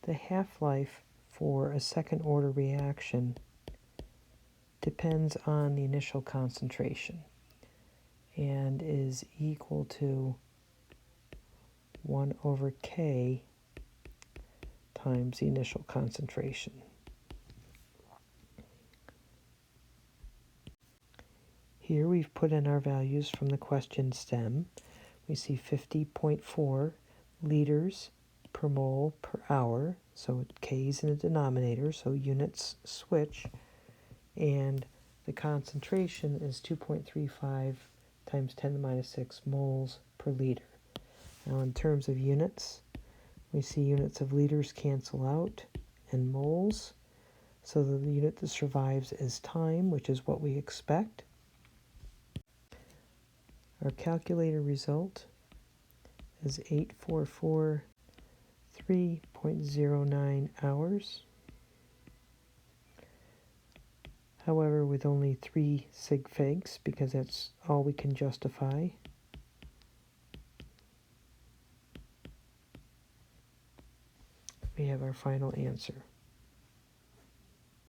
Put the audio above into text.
The half-life for a second order reaction depends on the initial concentration and is equal to 1 over K times the initial concentration. Here we've put in our values from the question stem. We see 50.4 liters per mole per hour, so K's in the denominator, so units switch, and the concentration is 2.35 times 10 to the minus 6 moles per liter. Now in terms of units, we see units of liters cancel out and moles, so the unit that survives is time, which is what we expect. Our calculator result is 8443.09 hours. However, with only 3 sig figs, because that's all we can justify. We have our final answer.